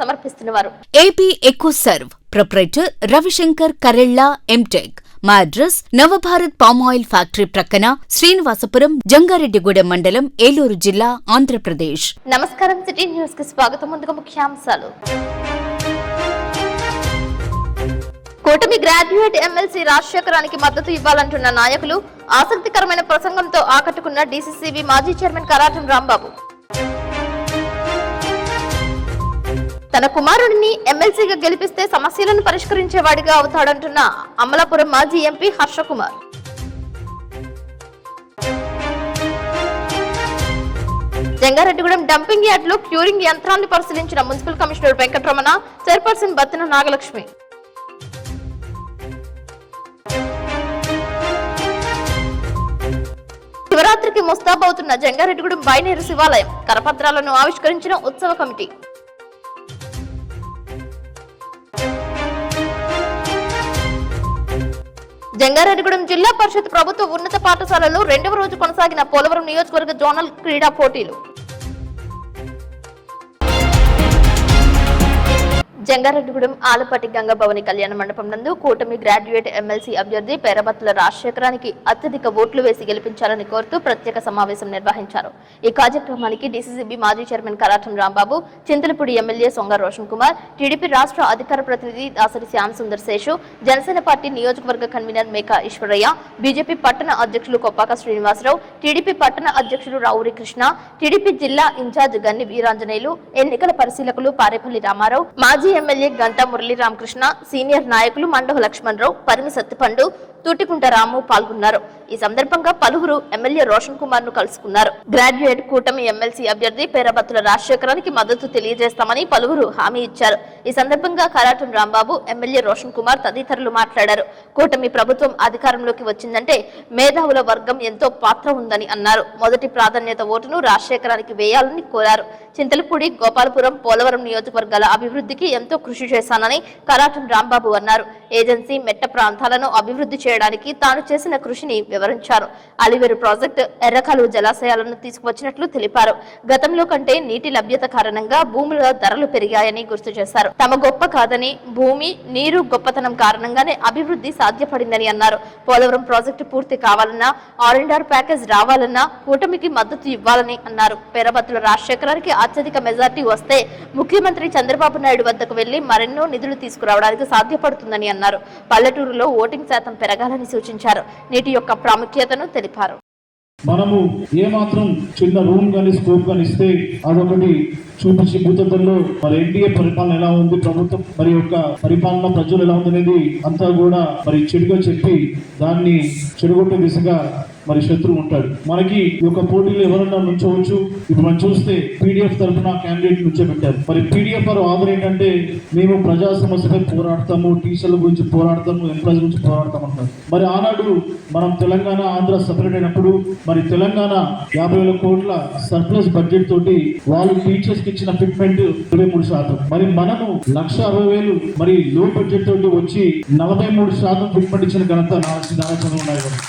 సమర్పిస్తున్నవారు AP Ecoserve proprietor Ravishankar Karella MTech. మా address Navabharat palm oil factory ప్రక్కన, శ్రీనివాసపురం, జంగారెడ్డిగూడెం మండలం, ఏలూరు జిల్లా, ఆంధ్రప్రదేశ్. నమస్కారం. సిటీ న్యూస్ కి స్వాగతం. ముందుగా ముఖ్యాంశాలు. కూటమి గ్రాడ్యుయేట్ ఎమ్మెల్సీ రాజశేఖరానికి మద్దతు ఇవ్వాలంటున్న నాయకులు. ఆసక్తికరమైన ప్రసంగంతో ఆకట్టుకున్న డీసీసీబీ మాజీ చైర్మన్ కరాటం రాంబాబు. తన కుమారుడిని ఎమ్మెల్సీగా గెలిపిస్తే సమస్యలను పరిష్కరించేవాడిగా అవుతాడంటున్న అమలాపురం మాజీ MP Harsha Kumar. Jangareddygudem dumping yard లో క్యూరింగ్ యంత్రాన్ని పరిశీలించిన municipal commissioner Venkataramana, chairperson Battina Nagalakshmi. శివరాత్రికి ముస్తాబవుతున్న జంగారెడ్డిగూడెం బైనేరు శివాలయం. కరపత్రాలను ఆవిష్కరించిన ఉత్సవ కమిటీ. జంగారెడ్డిగూడెం జిల్లా పరిషత్ ప్రభుత్వ ఉన్నత పాఠశాలలో 2వ రోజు కొనసాగిన పోలవరం నియోజకవర్గ జోనల్ క్రీడా పోటీలు. జంగారెడ్డిగూడెం ఆలపాటి గంగభవని కళ్యాణ మండపం నందు కూటమి గ్రాడ్యుయేట్ ఎమ్మెల్సీ అభ్యర్థి పేరబత్తుల రాజశేఖరానికి అత్యధిక ఓట్లు వేసి గెలిపించాలని కోరుతూ ప్రత్యేక సమావేశం నిర్వహించారు. ఈ కార్యక్రమానికి డీసీసీబీ మాజీ చైర్మన్ కరాటం రాంబాబు, చింతలపూడి ఎమ్మెల్యే సొంగ రోషన్ కుమార్, టీడీపీ రాష్ట్ర అధికార ప్రతినిధి దాసరి శ్యామ్ సుందర్ శేషు, జనసేన పార్టీ నియోజకవర్గ కన్వీనర్ మేకా ఈశ్వరయ్య, బీజేపీ పట్టణ అధ్యక్షులు కొప్పాక శ్రీనివాసరావు, టీడీపీ పట్టణ అధ్యక్షులు రావురి కృష్ణ, టీడీపీ జిల్లా ఇన్ఛార్జ్ గన్ని వీరాంజనేయులు, ఎన్నికల పరిశీలకులు పారేపల్లి రామారావు, మాజీ ఎమ్మెల్యే గంటా మురళీ రామకృష్ణ, సీనియర్ నాయకులు మండవ లక్ష్మణరావు, పరిమి సత్తిపండు, తూటికుంట రాము పాల్గొన్నారు. ఈ సందర్భంగా పలువురు ఎమ్మెల్యే రోషన్ కుమార్ ను కలుసుకున్నారు. గ్రాడ్యుయేట్ కూటమి ఎమ్మెల్సీ అభ్యర్థి పేరబత్తుల రాజశేఖరానికి మద్దతు తెలియజేస్తామని పలువురు హామీ ఇచ్చారు. ఈ సందర్భంగా కరాటం రాంబాబు, ఎమ్మెల్యే రోషన్ కుమార్ తదితరులు మాట్లాడారు. కూటమి ప్రభుత్వం అధికారంలోకి వచ్చిందంటే మేధావుల వర్గం ఎంతో పాత్ర ఉందని అన్నారు. మొదటి ప్రాధాన్యత ఓటును రాజశేఖరానికి వేయాలని కోరారు. చింతలపూడి, గోపాలపురం, పోలవరం నియోజకవర్గాల అభివృద్ధికి ఎంతో కృషి చేశానని కరాటం రాంబాబు అన్నారు. ఏజెన్సీ మెట్ట ప్రాంతాలను అభివృద్ధి చేయడానికి తాను చేసిన కృషిని వివరించారు. అలివేరు ప్రాజెక్టు, ఎర్రకాలువ జలాశయాలను తీసుకువచ్చినట్లు తెలిపారు. గతంలో కంటే నీటి లభ్యత కారణంగా భూముల ధరలు పెరిగాయని గుర్తు చేశారు. తమ గొప్ప కాదని, భూమి, నీరు గొప్పతనం కారణంగానే అభివృద్ధి సాధ్యపడిందని అన్నారు. పోలవరం ప్రాజెక్టు పూర్తి కావాలన్నా, R&R ప్యాకేజ్ రావాలన్నా కూటమికి మద్దతు ఇవ్వాలని అన్నారు. పేరబత్తుల రాజశేఖరానికి అత్యధిక మెజార్టీ వస్తే ముఖ్యమంత్రి చంద్రబాబు నాయుడు వద్దకు వెళ్లి మరెన్నో నిధులు తీసుకురావడానికి సాధ్యపడుతుందని అన్నారు. పల్లెటూరులో ఓటింగ్ శాతం పెరగాలని సూచించారు. నీటి యొక్క ప్రాముఖ్యతను తెలిపారు. మనము ఏమాత్రం చిన్న రూమ్ కానీ స్కోప్ కానీ ఇస్తే అదొకటి చూపించి భూతద్దంలో మరి ఎన్డీఏ పరిపాలన ఎలా ఉంది, ప్రభుత్వం మరి యొక్క పరిపాలన ప్రజలు ఎలా ఉంది అనేది అంతా కూడా మరి చెడుగా చెప్పి దాన్ని చెడుగొట్టే దిశగా మరి శత్రువు ఉంటాడు. మనకి ఈ యొక్క పోటీలో ఎవరన్నా నుంచోవచ్చు. ఇప్పుడు మనం చూస్తే పీడిఎఫ్ తరఫున క్యాండిడేట్ నుంచోబెట్టారు. మరి పీడిఎఫ్ వారు ఆధార్ ఏంటంటే మేము ప్రజా సమస్యపై పోరాడతాము, టీచర్ల గురించి పోరాడతాము, ఎంప్లాయీస్ గురించి పోరాడతాం అంటారు. మరి ఆనాడు మనం తెలంగాణ, ఆంధ్ర సపరేట్ అయినప్పుడు మరి తెలంగాణ 50,000 కోట్ల సర్ప్లస్ బడ్జెట్ తోటి వాళ్ళు టీచర్స్ కి ఇచ్చిన ఫిట్మెంట్ 23%. మరి మనము 1,60,000 మరి లో బడ్జెట్ తోటి వచ్చి 43% ఫిట్మెంట్ ఇచ్చిన ఘనత నారా చంద్రబాబు నాయుడు గారు.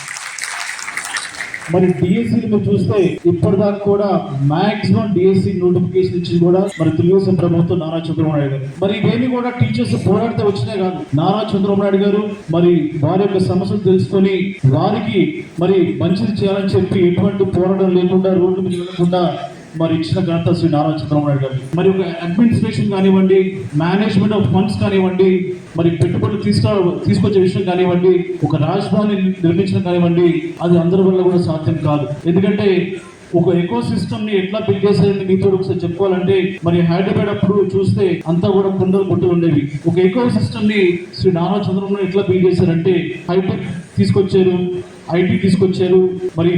మరి డిఎస్సీని మీరు చూస్తే ఇప్పటిదాకా కూడా మాక్సిమం డిఎస్సీ నోటిఫికేషన్ ఇచ్చింది కూడా మరి తెలుగుదేశం ప్రభుత్వం నారా చంద్రబాబు నాయుడు గారు. మరి ఇవేమి కూడా టీచర్స్ పోరాడితే వచ్చినాయి కాదు. నారా చంద్రబాబు నాయుడు గారు మరి వారి యొక్క సమస్యలు తెలుసుకొని వారికి మరి మంచిది చేయాలని చెప్పి ఎటువంటి పోరాటం లేకుండా, రోడ్డు మీద వెళ్ళకుండా మరి ఇచ్చిన ఘనత శ్రీ నారా చంద్రబాబు నాయుడు గారు. మరి ఒక అడ్మినిస్ట్రేషన్ కానివ్వండి, మేనేజ్మెంట్ ఆఫ్ ఫండ్స్ కానివ్వండి, మరి పెట్టుబడులు తీసుకొచ్చే విషయం కానివ్వండి, ఒక రాజధాని నిర్మించడం కానివ్వండి, అది అందరి వల్ల కూడా సాధ్యం కాదు. ఎందుకంటే ఒక ఎకో సిస్టమ్ ని ఎట్లా బిల్డ్ చేశారని మీతో ఒకసారి చెప్పుకోవాలంటే మరి హైదరాబాద్ అప్పుడు చూస్తే అంతా కూడా కొండలు గుట్టలు ఉండేవి. ఒక ఎకో సిస్టమ్ ని శ్రీ నారా చంద్రబాబు నాయుడు ఎట్లా బిల్డ్ చేశారంటే హైటెక్ తీసుకొచ్చారు, ఐటీ తీసుకొచ్చారు, మరి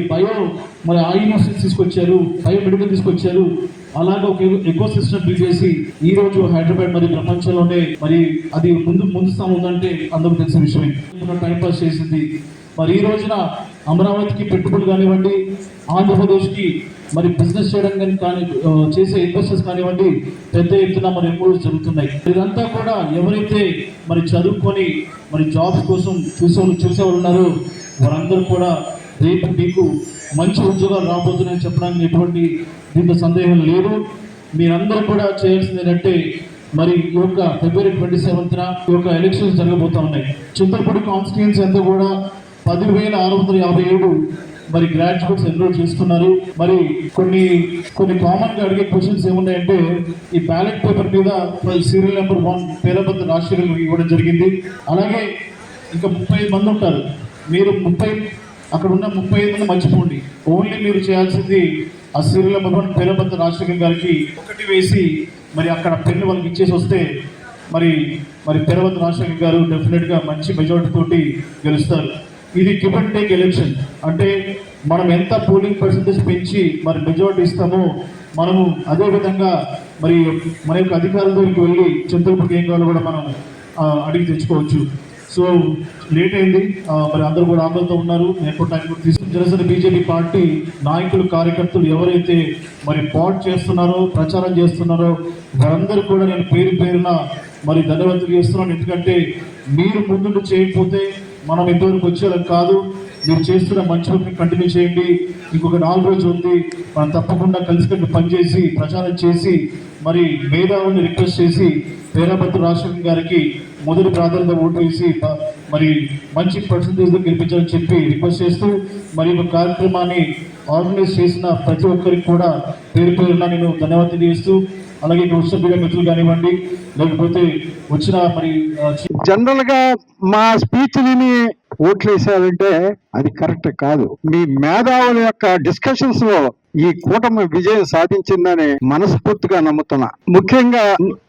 యూనివర్సిటీ తీసుకొచ్చారు, బయోమెడికల్ తీసుకొచ్చారు. అలాగే ఒక ఎకో సిస్టమ్ బిల్డ్ చేసి ఈ రోజు హైదరాబాద్ మరి ప్రపంచంలోనే మరి అది ముందు స్థానం ఉందంటే అందరూ తెలిసిన విషయమే. టైం పాస్ చేసింది. మరి ఈ రోజున అమరావతికి పెట్టుబడులు కానివ్వండి, ఆంధ్రప్రదేశ్కి మరి బిజినెస్ చేయడం కానీ చేసే ఇన్వెస్టర్స్ కానివ్వండి, పెద్ద ఎత్తున మరి ఎంఓయూస్ జరుగుతున్నాయి. ఇదంతా కూడా ఎవరైతే మరి చదువుకొని మరి జాబ్స్ కోసం చూసేవాళ్ళు ఉన్నారో వారందరూ కూడా రేపు మీకు మంచి ఉద్యోగాలు రాబోతున్నాయని చెప్పడానికి ఎటువంటి దీంట్లో సందేహం లేదు. మీరందరూ కూడా చేయాల్సింది ఏంటంటే మరి ఈ యొక్క February 27న ఈ యొక్క ఎలక్షన్స్ జరగబోతా ఉన్నాయి. చింతలపూడి కాన్స్టిట్యుయెన్సీ అంతా కూడా 10,657 మరి గ్రాడ్యుయేట్స్ ఎన్రోల్ చేసుకున్నారు. మరి కొన్ని కామన్ గా అడిగే క్వశ్చన్స్ ఏమున్నాయంటే, ఈ బ్యాలెట్ పేపర్ మీద సీరియల్ నెంబర్ 1 పేరాబత్ రాజశేఖర్ ఇవ్వడం జరిగింది. అలాగే ఇంకా 35 మంది ఉంటారు. మీరు అక్కడ ఉన్న 35 మంది మర్చిపోండి. ఓన్లీ మీరు చేయాల్సింది ఆ సీరియల్ నెంబర్ 1 పేరాబత్ రాజశేఖర్ గారికి ఒకటి వేసి మరి అక్కడ పెన్ను వాళ్ళకి ఇచ్చేసి వస్తే మరి పేరాబత్ రాజశేఖర్ గారు డెఫినెట్గా మంచి మెజారిటీ తోటి గెలుస్తారు. ఇది గివ్ అండ్ టేక్ ఎలక్షన్. అంటే మనం ఎంత పోలింగ్ పర్సంటేజ్ పెంచి మరి మెజారిటీ ఇస్తామో మనము అదే విధంగా మరి మన యొక్క అధికారుల దగ్గరికి వెళ్ళి చింతలపూడికి ఏం కావాలో కూడా మనం అడిగి తెచ్చుకోవచ్చు. సో లేట్ అయింది, మరి అందరూ కూడా ఆందోళనతో ఉన్నారు. ఎక్కువ టైం కూడా తీసుకుని జనసేన బీజేపీ పార్టీ నాయకులు కార్యకర్తలు ఎవరైతే మరి పాట్ చేస్తున్నారో ప్రచారం చేస్తున్నారో వారందరూ కూడా నేను పేరున మరి ధన్యవాదాలు చేస్తున్నాను. ఎందుకంటే మీరు ముందు చేయకపోతే మనం ఇంతవరకు వచ్చేయాలం కాదు. మీరు చేస్తున్న మంచి పని కంటిన్యూ చేయండి. ఇంకొక 4 రోజులు ఉంది. మనం తప్పకుండా కలిసికట్టు పనిచేసి ప్రచారం చేసి మరి మేధావుల్ని రిక్వెస్ట్ చేసి పేరాబత్ రాజశేఖర్ గారికి మొదటి ప్రాధాన్యత ఓటు వేసి మరి మంచి పర్సంటేజ్లో గెలిపించాలని చెప్పి రిక్వెస్ట్ చేస్తూ మరి ఒక కార్యక్రమాన్ని ఆర్గనైజ్ చేసిన ప్రతి ఒక్కరికి కూడా పేరున నేను ధన్యవాదాలు చేస్తూ, అలాగే ఇక్కడ వచ్చిన మీడియా మిత్రులు కానివ్వండి, లేకపోతే వచ్చిన మరి జనరల్ గా మా స్పీచ్ విని ఓట్లు వేసారంటే అది కరెక్ట్ కాదు. మీ మేధావుల యొక్క డిస్కషన్స్ లో ఈ కూటమి విజయం సాధించిందని మనస్ఫూర్తిగా నమ్ముతున్నా. ముఖ్యంగా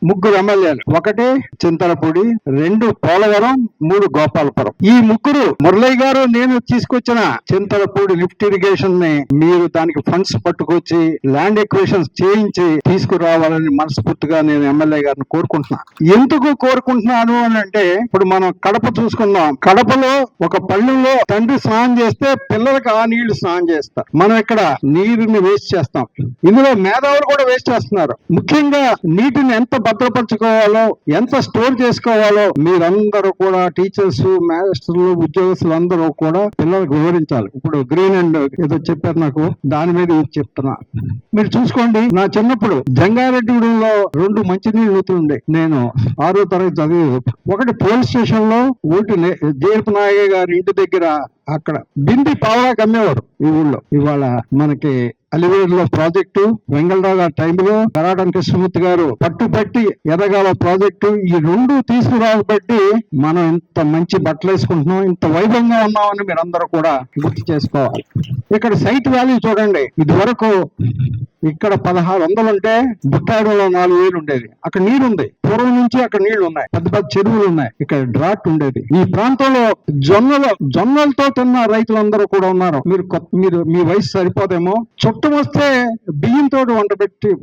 3 ఎమ్మెల్యేలు, 1 చింతలపూడి, 2 పోలవరం, 3 గోపాలపురం. ఈ 3 మురళయ్య గారు నేను తీసుకొచ్చిన చింతలపూడి లిఫ్ట్ ఇరిగేషన్ ని మీరు దానికి ఫండ్స్ పట్టుకొచ్చి ల్యాండ్ ఎక్వేషన్స్ చేయించి తీసుకురావాలని మనస్ఫూర్తిగా నేను ఎమ్మెల్యే గారిని కోరుకుంటున్నా. ఎందుకు కోరుకుంటున్నాను అని అంటే, ఇప్పుడు మనం కడప చూసుకుందాం. కడపలో ఒక పల్లెలో తండ్రి స్నానం చేస్తే పిల్లలకి ఆ నీళ్లు స్నానం చేస్తారు. మనం ఇక్కడ నీరుని వేస్ట్ చేస్తాం. ఇందులో మేధావులు కూడా వేస్ట్ చేస్తున్నారు. ముఖ్యంగా నీటిని ఎంత భద్రపరచుకోవాలో, ఎంత స్టోర్ చేసుకోవాలో మీరందరూ కూడా టీచర్స్, మాస్టర్లు, ఉద్యోగస్తులు అందరూ కూడా పిల్లలకు వివరించాలి. ఇప్పుడు గ్రీన్ అండ్ ఏదో చెప్పారు నాకు, దాని మీద చెప్తున్నా. మీరు చూసుకోండి, నా చిన్నప్పుడు జంగారెడ్డిగూడెంలో 2 మంచినీళ్ళు ఉండే. నేను 6వ తరగతి చదివేది. ఒకటి పోలీస్ స్టేషన్ లో, ఒకటి జేర్పు నాయక గారి ఇంటి దగ్గర. అక్కడ బింది పావలాకి అమ్మేవారు ఈ ఊళ్ళో. ఇవాళ మనకి అలివేరులో ప్రాజెక్టు, వెంగళరావు గారి టైంలో కరాటం కృష్ణమూర్తి గారు పట్టుబట్టి ఎదగాల ప్రాజెక్టు, ఈ 2 తీసుకురాబట్టి మనం ఇంత మంచి బట్టలు వేసుకుంటున్నాం, ఇంత వైభవంగా ఉన్నామని మీరు అందరూ కూడా గుర్తు చేసుకోవాలి. ఇక్కడ సైట్ వాల్యూ చూడండి. ఇది వరకు ఇక్కడ 1600 ఉంటే బుట్టాడులో 4000 ఉండేది. అక్కడ నీరు ఉంది, పూర్వం నుంచి అక్కడ నీళ్లు ఉన్నాయి, పెద్ద పెద్ద చెరువులు ఉన్నాయి. ఇక్కడ డ్రాట్ ఉండేది. ఈ ప్రాంతంలో జొన్నలతో తిన్న రైతులందరూ కూడా ఉన్నారు. మీరు మీ వయసు సరిపోదేమో, చుట్టం వస్తే బియ్యంతో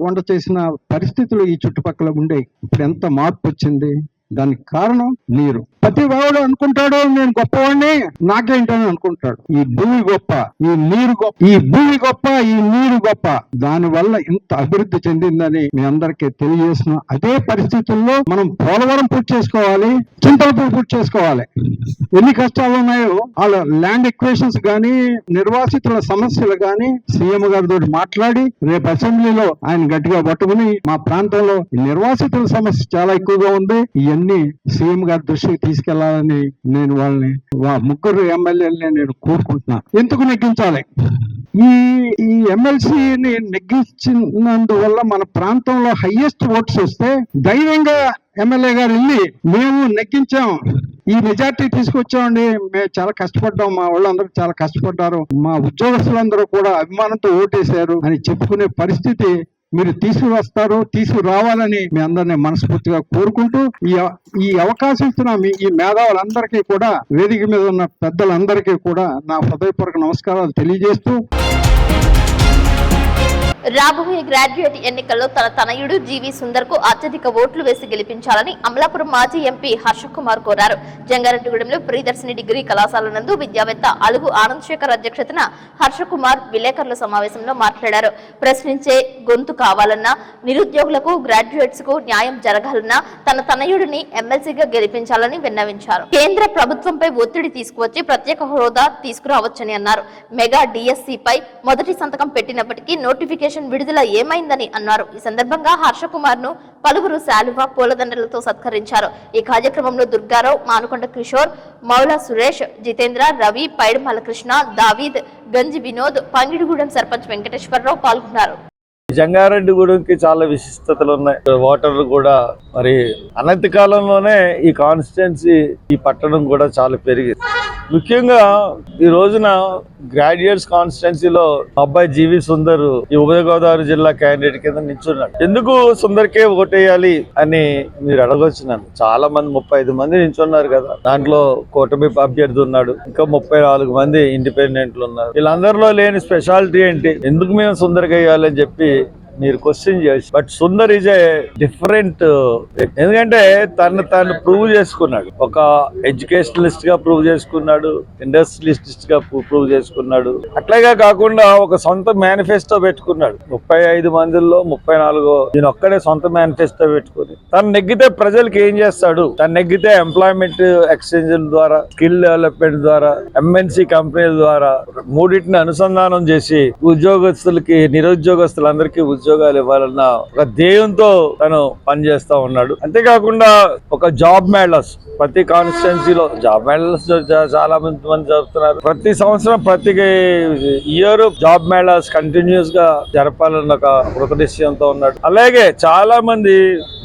వంట చేసిన పరిస్థితులు ఈ చుట్టుపక్కల ఉండేవి. ఇప్పుడు ఎంత మార్పు వచ్చింది? దానికి కారణం నీరు. ప్రతి వాడు అనుకుంటాడు నేను గొప్పవాడిని, నాకేంటని అనుకుంటాడు. ఈ భూమి గొప్ప, ఈ నీరు గొప్ప, ఈ భూమి గొప్ప, ఈ నీరు గొప్ప. దాని వల్ల ఇంత అభివృద్ధి చెందిందని మీ అందరికీ తెలియజేసిన. అదే పరిస్థితుల్లో మనం పోలవరం పూర్తి చేసుకోవాలి, చింతలపూడి పూర్తి చేసుకోవాలి. ఎన్ని కష్టాలు ఉన్నాయో వాళ్ళ ల్యాండ్ ఎక్వేషన్స్ గానీ, నిర్వాసితుల సమస్యలు గానీ సీఎం గారితో మాట్లాడి రేపు అసెంబ్లీలో ఆయన గట్టిగా పట్టుకుని, మా ప్రాంతంలో నిర్వాసితుల సమస్య చాలా ఎక్కువగా ఉంది, ఇవన్నీ సీఎం గారి దృష్టికి తీసుకెళ్లాలని నేను వాళ్ళని 3 ఎమ్మెల్యేలని నేను కోరుకుంటున్నాను. ఎందుకు నెగ్గించాలి? ఈ ఎమ్మెల్సీని నెగ్గించినందువల్ల మన ప్రాంతంలో హైయెస్ట్ ఓట్స్ వస్తే ధైర్యంగా ఎమ్మెల్యే గారు వెళ్ళి మేము నెగ్గించాం, ఈ మెజార్టీ తీసుకొచ్చామండి, మేము చాలా కష్టపడ్డాం, మా వాళ్ళందరూ చాలా కష్టపడ్డారు, మా ఉద్యోగస్తులందరూ కూడా అభిమానంతో ఓటేశారు అని చెప్పుకునే పరిస్థితి మీరు తీసుకురావాలని మీ అందరినీ మనస్ఫూర్తిగా కోరుకుంటూ, ఈ అవకాశం ఇచ్చిన ఈ మేధావులందరికీ కూడా, వేదిక మీద ఉన్న పెద్దలందరికీ కూడా నా హృదయపూర్వక నమస్కారాలు తెలియజేస్తూ, రాబోయే గ్రాడ్యుయేట్ ఎన్నికల్లో తన తనయుడు జీవి సుందర్ కు అత్యధిక ఓట్లు వేసి గెలిపించాలని అమలాపురం మాజీ ఎంపీ హర్ష కుమార్ కోరారు. జంగారెడ్డిగూడెంలో ప్రియదర్శిని డిగ్రీ కళాశాల నందు విద్యావేత్త అలుగు ఆనంద్ శేఖర్ అధ్యక్షతన హర్ష కుమార్ విలేకరుల సమావేశంలో మాట్లాడారు. ప్రశ్నించే గొంతు కావాలన్నా, నిరుద్యోగులకు, గ్రాడ్యుయేట్స్ కు న్యాయం జరగాలన్నా తన తనయుడిని ఎమ్మెల్సీగా గెలిపించాలని విన్నవించారు. కేంద్ర ప్రభుత్వంపై ఒత్తిడి తీసుకువచ్చి ప్రత్యేక హోదా తీసుకురావచ్చని అన్నారు. మెగా డిఎస్సీ పై మొదటి సంతకం పెట్టినప్పటికీ నోటిఫికేషన్ నోటిఫికేషన్ విడుదల ఏమైందని అన్నారు. ఈ సందర్భంగా హర్షకుమార్ ను పలువురు శాలువా పూలదండలతో సత్కరించారు. ఈ కార్యక్రమంలో దుర్గారావు, మానుకొండ కిషోర్, మౌలా సురేష్, జితేంద్ర, రవి, పైడిమల కృష్ణ, దావీద్, గంజి వినోద్, పంగిడిగూడెం సర్పంచ్ వెంకటేశ్వరరావు పాల్గొన్నారు. జంగారెడ్డిగూడెంకి చాలా విశిష్టతలు ఉన్నాయి. ఓటర్లు కూడా మరి అనతి కాలంలోనే ఈ కాన్స్టిట్యున్సీ ఈ పట్టణం కూడా చాలా పెరిగింది. ముఖ్యంగా ఈ రోజున గ్రాడ్యుయేట్స్ కాన్స్టిట్యున్సీలో అబ్బాయి జీవి సుందర్ ఈ ఉభయ గోదావరి జిల్లా క్యాండిడేట్ కింద నిల్చున్నాడు. ఎందుకు సుందర్కే ఓటేయాలి అని మీరు అడగొచ్చు నన్ను. చాలా మంది 35 మంది నిల్చున్నారు కదా, దాంట్లో కూటమి అభ్యర్థి ఉన్నాడు, ఇంకా 34 మంది ఇండిపెండెంట్లు ఉన్నారు. వీళ్ళందరిలో లేని స్పెషాలిటీ ఏంటి, ఎందుకు మేము సుందర్కి వేయాలి అని చెప్పి మీరు క్వశ్చన్ చేయొచ్చు. But Sundar is a different. ఎందుకంటే తను ప్రూవ్ చేసుకున్నాడు. ఒక ఎడ్యుకేషనలిస్ట్ గా ప్రూవ్ చేసుకున్నాడు, ఇండస్ట్రియలిస్ట్ గా ప్రూవ్ చేసుకున్నాడు. అట్లాగే కాకుండా ఒక సొంత మేనిఫెస్టో పెట్టుకున్నాడు. 35 మందిలో 34 దీని ఒక్కడే సొంత మేనిఫెస్టో పెట్టుకుని తను నెగ్గితే ప్రజలకు ఏం చేస్తాడు, తను నెగ్గితే ఎంప్లాయ్మెంట్ ఎక్స్చేంజ్ ద్వారా, స్కిల్ డెవలప్మెంట్ ద్వారా, ఎంఎన్సి కంపెనీల ద్వారా మూడింటిని అనుసంధానం చేసి ఉద్యోగస్తులకి, నిరుద్యోగస్తులందరికీ ఉద్యోగాలు ఇవ్వాలన్న ఒక ధ్యేయంతో తను పనిచేస్తా ఉన్నాడు. అంతేకాకుండా ఒక జాబ్ మేళాస్ ప్రతి కాన్స్టిట్యున్సీలో జాబ్ మేళాస్ చాలా మంది జరుపుతున్నారు. ప్రతి సంవత్సరం ప్రతి ఇయర్ జాబ్ మేళాస్ కంటిన్యూస్ గా జరపాలన్న ఒక కృతనిశ్చయంతో ఉన్నాడు. అలాగే చాలా మంది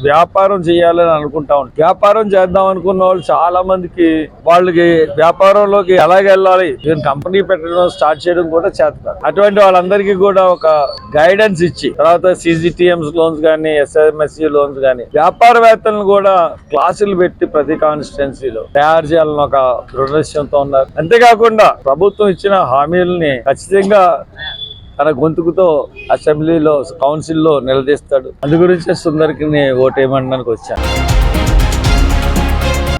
వ్యాపారం చేయాలని అనుకుంటా ఉంటారు. వ్యాపారం చేద్దాం అనుకున్న వాళ్ళు చాలా మందికి వాళ్ళకి వ్యాపారంలోకి ఎలాగ వెళ్ళాలి, కంపెనీ పెట్టడం స్టార్ట్ చేయడం కూడా చేస్తారు. అటువంటి వాళ్ళందరికీ కూడా ఒక గైడెన్స్ ఇచ్చి, తర్వాత సిజిటిఎంస్ లోన్స్ కానీ, ఎస్ఎంఎస్సి లోన్స్ కానీ, వ్యాపారవేత్తలను కూడా క్లాసులు పెట్టి ప్రతి కాన్స్టిట్యున్సీలో తయారు చేయాలని ఒక దృఢనిశ్చయంతో ఉన్నారు. అంతేకాకుండా ప్రభుత్వం ఇచ్చిన హామీలని ఖచ్చితంగా తన గొంతుకుతో అసెంబ్లీలో, కౌన్సిల్లో నిలదీస్తాడు. అందు గురించే సుందర్కి ఓటేయమనడానికి వచ్చాను.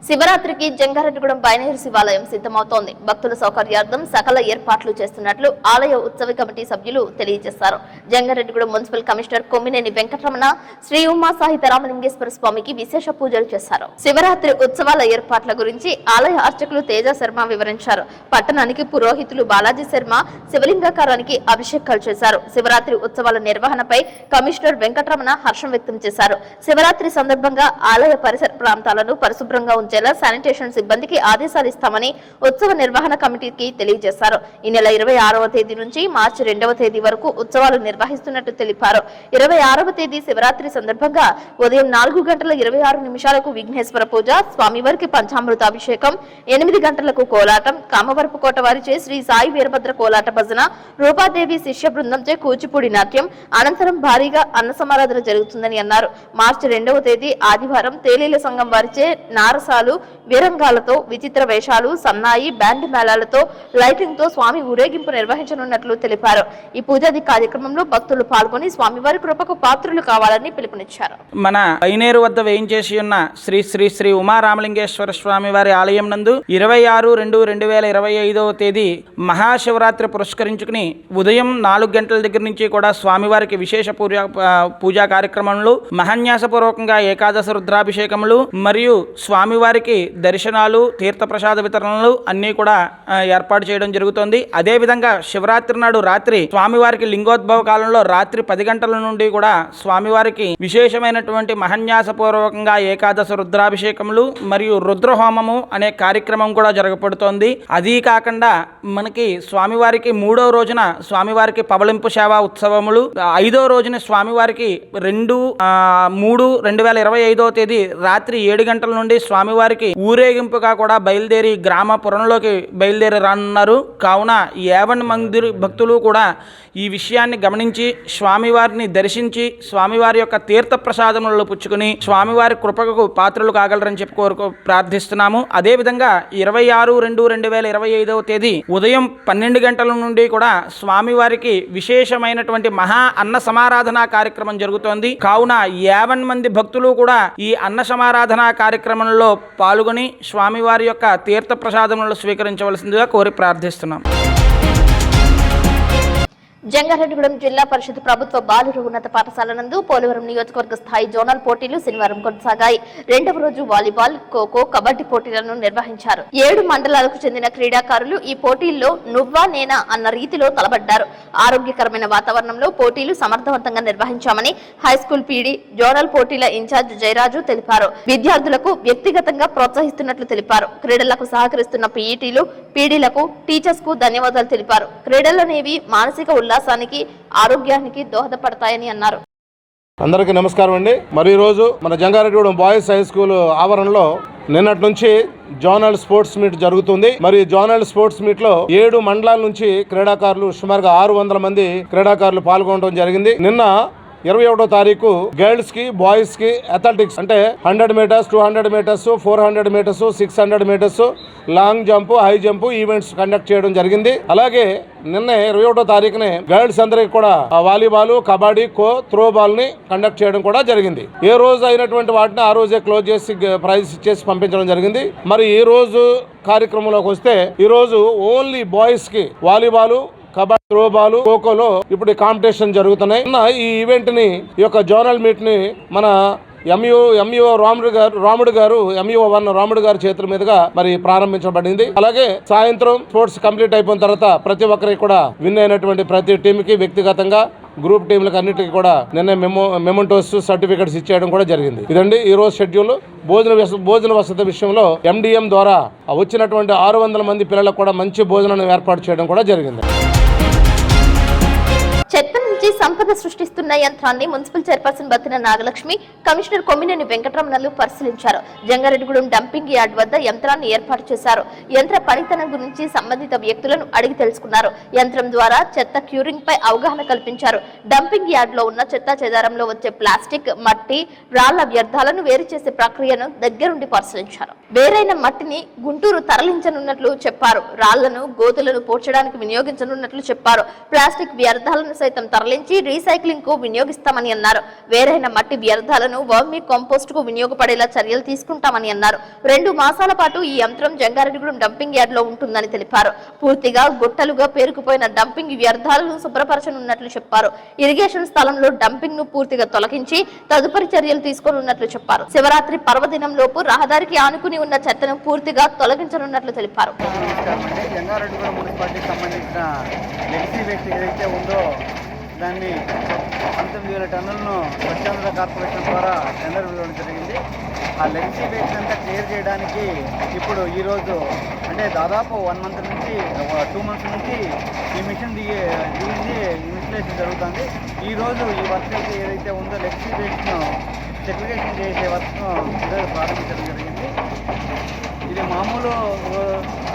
శివరాత్రికి జంగారెడ్డిగూడెం బైనేరు శివాలయం సిద్ధమవుతోంది. భక్తుల సౌకర్యార్థం సకల ఏర్పాట్లు చేస్తున్నట్లు ఆలయ ఉత్సవ కమిటీ సభ్యులు తెలియజేశారు. జంగారెడ్డిగూడెం మున్సిపల్ కమిషనర్ కొమ్మినేని వెంకటరమణ శ్రీ ఉమా సహిత రామలింగేశ్వర స్వామికి విశేష పూజలు చేశారు. శివరాత్రి ఉత్సవాల ఏర్పాట్ల గురించి ఆలయ అర్చకులు తేజ శర్మ వివరించారు. పట్టణానికి పురోహితులు బాలాజీ శర్మ శివలింగాకారానికి అభిషేకాలు చేశారు. శివరాత్రి ఉత్సవాల నిర్వహణపై కమిషనర్ వెంకటరమణ హర్షం వ్యక్తం చేశారు. శివరాత్రి సందర్భంగా ఆలయ పరిసర ప్రాంతాలను పరిశుభ్రంగా ఉంచే శానిటేషన్ సిబ్బందికి ఆదేశాలు ఇస్తామని ఉత్సవ నిర్వహణ కమిటీకి తెలియజేశారు. ఈ నెల 26వ తేదీ నుంచి మార్చి 2వ తేదీ వరకు ఉత్సవాలు నిర్వహిస్తున్నట్టు తెలిపారు. 26వ తేదీ శివరాత్రి సందర్భంగా ఉదయం 4:26 విఘ్నేశ్వర పూజ, స్వామివారికి పంచామృత అభిషేకం, 8 గంటలకు కోలాటం, కామవరపు కోట వారిచే శ్రీ సాయి వీరభద్ర కోలాట భజన, రూపాదేవి శిష్య బృందంచే కూచిపూడి నాట్యం, అనంతరం భారీగా అన్న సమారాధన జరుగుతుందని అన్నారు. మార్చి 2వ తేదీ ఆదివారం తేలీల సంఘం వారిచే నారసాలు, వీరంగాలతో, విచిత్ర వేషాలు, సన్నాయి, బ్యాండ్ మేళాలతో, లైటింగ్ తో స్వామి ఊరేగింపు నిర్వహించనున్నట్లు తెలిపారు. ఈ పూజాది కార్యక్రమంలో భక్తులు పాల్గొని స్వామివారి కృపకు పాత్రులు కావాలని పిలుపునిచ్చారు. మన బైనేరు వద్ద వేయించేసి ఉన్న శ్రీ శ్రీ శ్రీ ఉమా రామలింగేశ్వర స్వామి వారి ఆలయం నందు 26/2/2025 తేదీ మహాశివరాత్రి పురస్కరించుకుని ఉదయం 4 గంటల దగ్గర నుంచి కూడా స్వామివారికి విశేష పూజా కార్యక్రమంలో మహాన్యాసపూర్వకంగా ఏకాదశ రుద్రాభిషేకములు మరియు స్వామివారికి దర్శనాలు, తీర్థప్రసాద వితరణలు అన్నీ కూడా ఏర్పాటు చేయడం జరుగుతుంది. అదేవిధంగా శివరాత్రి నాడు రాత్రి స్వామివారికి లింగోద్భవ కాలంలో రాత్రి 10 గంటల నుండి కూడా స్వామివారికి విశేషమైనటువంటి మహాన్యాసపూర్వకంగా ఏకాదశ రుద్రాభిషేకములు మరియు రుద్రహోమము అనే కార్యక్రమం కూడా జరగబడుతోంది. అదీ కాకుండా మనకి స్వామివారికి 3వ రోజున స్వామివారికి పవళింపు సేవా ఉత్సవములు, 5వ రోజున స్వామివారికి 2/3/2025 తేదీ రాత్రి 7 గంటల నుండి స్వామివారికి ఊరేగింపుగా కూడా బయలుదేరి గ్రామపురంలోకి బయలుదేరి రానున్నారు. కావున 50 మంది భక్తులు కూడా ఈ విషయాన్ని గమనించి స్వామివారిని దర్శించి స్వామివారి యొక్క తీర్థ ప్రసాదములను పుచ్చుకుని స్వామివారి కృపకు పాత్రలు కాగలరని చెప్పి ప్రార్థిస్తున్నాము. అదేవిధంగా 26/2/2025 తేదీ ఉదయం 12 గంటల నుండి కూడా స్వామివారికి విశేషమైనటువంటి మహా అన్న సమారాధన కార్యక్రమం జరుగుతోంది. కావున 50 మంది భక్తులు కూడా ఈ అన్న సమారాధన కార్యక్రమంలో పాల్గొని స్వామివారి యొక్క తీర్థ ప్రసాదములను స్వీకరించవలసిందిగా కోరి ప్రార్థిస్తున్నాం. జంగారెడ్డిగూడెం జిల్లా పరిషత్ ప్రభుత్వ బాలుర ఉన్నత పాఠశాల నందు పోలవరం నియోజకవర్గ స్థాయి జోనల్ పోటీలు శనివారం కొనసాగాయి. రెండవ రోజు వాలీబాల్, ఖోఖో, కబడ్డీ పోటీలను నిర్వహించారు. 7 మండలాలకు చెందిన క్రీడాకారులు ఈ పోటీల్లో నువ్వా నేనా అన్న రీతిలో తలబడ్డారు. ఆరోగ్యకరమైన వాతావరణంలో పోటీలు సమర్థవంతంగా నిర్వహించామని హైస్కూల్ పీడీ జోనల్ పోటీల ఇన్ఛార్జ్ జయరాజు తెలిపారు. విద్యార్థులకు వ్యక్తిగతంగా ప్రోత్సహిస్తున్నట్లు తెలిపారు. క్రీడలకు సహకరిస్తున్న పీఈటీలు, పీడీలకు, టీచర్స్ కు ధన్యవాదాలు తెలిపారు. క్రీడలనేవి మానసిక ఉల్లాసానికి, ఆరోగ్యానికి దోహదపడతాయని అన్నారు. అందరికీ నమస్కారం అండి. మరి ఈరోజు మన జంగారెడ్డిగూడెం బాయ్స్ హై స్కూల్ ఆవరణలో నిన్నటి నుంచి జోనల్ స్పోర్ట్స్ మీట్ జరుగుతుంది. మరి జోనల్ స్పోర్ట్స్ మీట్ లో 7 మండలాల నుంచి క్రీడాకారులు సుమారుగా 600 మంది క్రీడాకారులు పాల్గొనడం జరిగింది. నిన్న 21వ తారీఖు గర్ల్స్ కి, బాయ్స్ కి అథ్లెటిక్స్ అంటే 100 metres, 200 metres, 400 metres, 600 metres, long jump, high jump events conduct చేయడం జరిగింది. అలాగే నిన్న 21వ తారీఖునే గర్ల్స్ అందరికి కూడా వాలీబాల్, కబడ్డీ, త్రో బాల్ ని కండక్ట్ చేయడం కూడా జరిగింది. ఏ రోజు అయినటువంటి వాటిని ఆ రోజే క్లోజ్ చేసి ప్రైజ్ ఇచ్చేసి పంపించడం జరిగింది. మరి ఈ రోజు కార్యక్రమంలోకి వస్తే ఈ రోజు ఓన్లీ బాయ్స్ కి వాలీబాల్, కబడ్డీ, త్రో బాల్, ఖోఖోలో ఇప్పుడు కాంపిటీషన్ జరుగుతున్నాయి. ఈ ఈవెంట్ ని, ఈ యొక్క జోనల్ మీట్ ని మన ఎంఈఓ రాముడు గారు చేతుల మీదుగా మరి ప్రారంభించబడింది. అలాగే సాయంత్రం స్పోర్ట్స్ కంప్లీట్ అయిపోయిన తర్వాత ప్రతి ఒక్కరికి కూడా విన్ అయినటువంటి ప్రతి టీమ్ కి వ్యక్తిగతంగా, గ్రూప్ టీంలకు అన్నిటికీ కూడా నిన్న మెమోంటోస్, సర్టిఫికెట్స్ ఇచ్చేయడం కూడా జరిగింది. ఇదండి ఈ రోజు షెడ్యూల్. భోజన వసతి విషయంలో MDM ద్వారా వచ్చినటువంటి 600 మంది పిల్లలకు కూడా మంచి భోజనాన్ని ఏర్పాటు చేయడం కూడా జరిగింది. చెత్త నుంచి సంపద సృష్టిస్తున్న యంత్రాన్ని municipal chairperson Battina Nagalakshmi, commissioner Kommineni వెంకటరమణలు పరిశీలించారు. జంగారెడ్డిగూడెం డంపింగ్ యార్డ్ వద్ద యంత్రాన్ని ఏర్పాటు చేశారు. యంత్ర పనితనం గురించి సంబంధిత వ్యక్తులను అడిగి తెలుసుకున్నారు. యంత్రం ద్వారా చెత్త క్యూరింగ్ పై అవగాహన కల్పించారు. డంపింగ్ యార్డ్ లో ఉన్న చెత్త చెదారంలో వచ్చే ప్లాస్టిక్, మట్టి, రాళ్ల వ్యర్థాలను వేరు చేసే ప్రక్రియను దగ్గరుండి పరిశీలించారు. వేరైన మట్టిని గుంటూరు తరలించనున్నట్లు చెప్పారు. రాళ్లను, గోతులను పోడ్చడానికి వినియోగించనున్నట్లు చెప్పారు. ప్లాస్టిక్ వ్యర్థాలను సైతం తరలించి రీసైక్లింగ్ కు వినియోగిస్తామని అన్నారు. వేరైన మట్టి వ్యర్థాలను వర్మీ కంపోస్ట్ కు వినియోగపడేలా చర్యలు తీసుకుంటామని అన్నారు. 2 మాసాల పాటు ఈ యంత్రం జంగారెడ్డిగూడెం డంపింగ్ యార్డ్ లో ఉంటుందని తెలిపారు. పూర్తిగా గుట్టలుగా పేరుకుపోయిన డంపింగ్ వ్యర్థాలను శుభ్రపరచనున్నట్లు చెప్పారు. ఇరిగేషన్ స్థలంలో డంపింగ్ ను పూర్తిగా తొలగించి తదుపరి చర్యలు తీసుకోనున్నట్లు చెప్పారు. శివరాత్రి పర్వదినం లోపు రహదారికి ఆనుకుని ఉన్న చెత్తను పూర్తిగా తొలగించనున్నట్లు తెలిపారు. దాన్ని 19,000 టన్నులను స్వచ్ఛంద కార్పొరేషన్ ద్వారా టెండర్ ఇవ్వడం జరిగింది. ఆ లెగసీ వేస్ట్ అంతా క్లియర్ చేయడానికి ఇప్పుడు ఈరోజు అంటే దాదాపు 1 మంత్ నుంచి 2 మంత్స్ నుంచి ఈ మిషన్ దిగింది ఇన్స్టలేషన్ జరుగుతుంది. ఈరోజు ఈ వర్క్ అయితే ఏదైతే ఉందో లెగసీ వేస్ట్ను సెగ్రిగేషన్ చేసే వర్క్ను ఈరోజు ప్రారంభించడం జరిగింది. ఇది మామూలు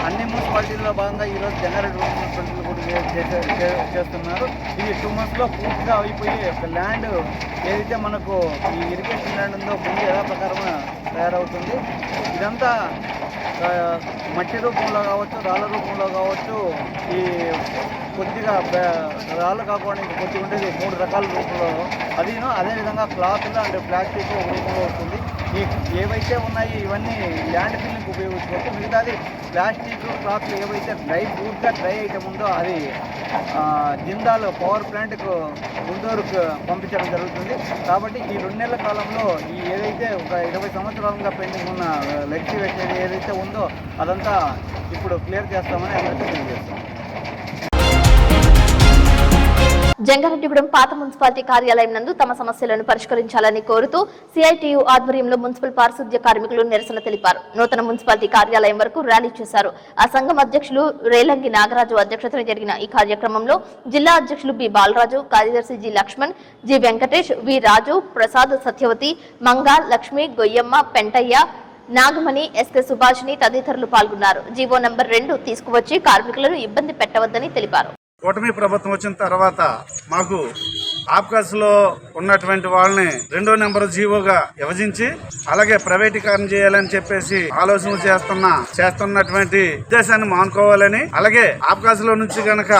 అన్ని మున్సిపాలిటీల్లో భాగంగా ఈరోజు జంగారెడ్డిగూడెం మున్సిపాలిటీలు కూడా చేస్తున్నారు. ఇది 2 మంత్స్లో పూర్తిగా అయిపోయి ఒక ల్యాండ్ ఏదైతే మనకు ఈ ఇరిగేషన్ ల్యాండ్ ఉందో ముందు యథాప్రకారం తయారవుతుంది. ఇదంతా మట్టి రూపంలో కావచ్చు, రాళ్ళ రూపంలో కావచ్చు, ఈ కొద్దిగా రాళ్ళు కాకుండా ఇంకా కొద్దిగా ఉండేది 3 రకాల రూపంలో అదేవిధంగా క్లాత్లు అండ్ ప్లాస్టిక్ రూపంలో వస్తుంది. ఈ ఏవైతే ఉన్నాయో ఇవన్నీ ల్యాండ్ ఫిల్లింగ్ ఉపయోగించుకోవచ్చు. మిగతాది ప్లాస్టిక్, క్లాత్లు ఏవైతే పూర్తిగా డ్రై ఐటమ్ ఉందో అది జిందాల్ పవర్ ప్లాంట్కు గుంటూరుకు పంపించడం జరుగుతుంది. కాబట్టి ఈ 2 నెలల కాలంలో ఈ ఏదైతే ఒక 20 సంవత్సరాలుగా పెండింగ్ ఉన్న లెగసీ వేస్ట్ ఏదైతే ఉందో అదంతా ఇప్పుడు క్లియర్ చేస్తామని అందరికీ తెలియజేస్తాం. జంగారెడ్డిగూడెం పాత మున్సిపాలిటీ కార్యాలయం నందు తమ సమస్యలను పరిష్కరించాలని కోరుతూ సిఐటియు ఆధ్వర్యంలో మున్సిపల్ పారిశుద్ధ్య కార్మికులు నిరసన తెలిపారు. నూతన మున్సిపాలిటీ కార్యాలయం వరకు ర్యాలీ చేశారు. ఆ సంఘం అధ్యక్షులు రేలంగి నాగరాజు అధ్యక్షతన జరిగిన ఈ కార్యక్రమంలో జిల్లా అధ్యక్షులు బి బాలరాజు, కార్యదర్శి జి లక్ష్మణ్, జి వెంకటేష్, వి రాజు, ప్రసాద్, సత్యవతి, మంగా, లక్ష్మి, గొయ్యమ్మ, పెంటయ్య, నాగమణి, ఎస్కే సుభాషిని తదితరులు పాల్గొన్నారు. జీవో నంబర్ 2 తీసుకువచ్చి కార్మికులను ఇబ్బంది పెట్టవద్దని తెలిపారు. కూటమి ప్రభుత్వం వచ్చిన తర్వాత మాకు ఆప్కాస్ లో ఉన్నటువంటి వాళ్ళని 2వ నెంబర్ జీవోగా విభజించి అలాగే ప్రైవేటీకరణ చేయాలని చెప్పేసి ఆలోచన చేస్తున్నటువంటి ఉద్దేశాన్ని మానుకోవాలని, అలాగే ఆప్కాస్ లో నుంచి గనక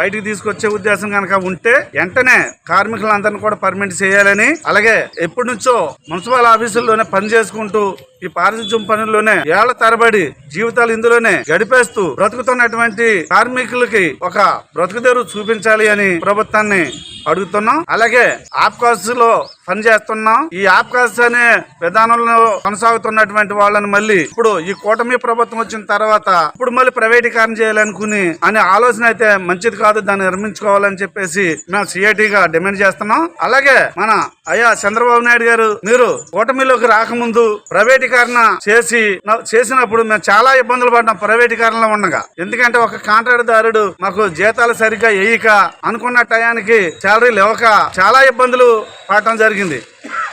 బయటికి తీసుకొచ్చే ఉద్దేశం గనక ఉంటే వెంటనే కార్మికులందరినీ కూడా పర్మిట్ చేయాలని, అలాగే ఎప్పటి నుంచో మున్సిపల్ ఆఫీసుల్లోనే పని చేసుకుంటూ ఈ పారిశుధ్యం పనుల్లోనే ఏళ్ల తరబడి జీవితాలు ఇందులోనే గడిపేస్తూ బ్రతుకుతున్నటువంటి కార్మికులకి ఒక బ్రతుకుదెరు చూపించాలి అని ప్రభుత్వాన్ని అడుగుతున్నాం. అలాగే ఆప్కాస్ లో పనిచేస్తున్నాం. ఈ ఆప్కాస్ అనే విధానంలో కొనసాగుతున్నటువంటి వాళ్ళని మళ్ళీ ఇప్పుడు ఈ కూటమి ప్రభుత్వం వచ్చిన తర్వాత ఇప్పుడు మళ్ళీ ప్రైవేటీకరణ చేయాలనుకుని అనే ఆలోచన అయితే మంచిది కాదు, దాన్ని నిర్మించుకోవాలని చెప్పేసి మేము సిఐటిగా డిమాండ్ చేస్తున్నాం. అలాగే మన చంద్రబాబు నాయుడు గారు మీరు కూటమిలోకి రాకముందు ప్రైవేటీకరణ చేసినప్పుడు మేము చాలా ఇబ్బందులు పడ్డాం ప్రైవేటీకరణలో ఉండగా. ఎందుకంటే ఒక కాంట్రాక్ట్ దారుడు మాకు జీతాలు సరిగ్గా వేయక అనుకున్న టయానికి శాలరీలు ఇవ్వక చాలా ఇబ్బందులు పడటం జరిగింది.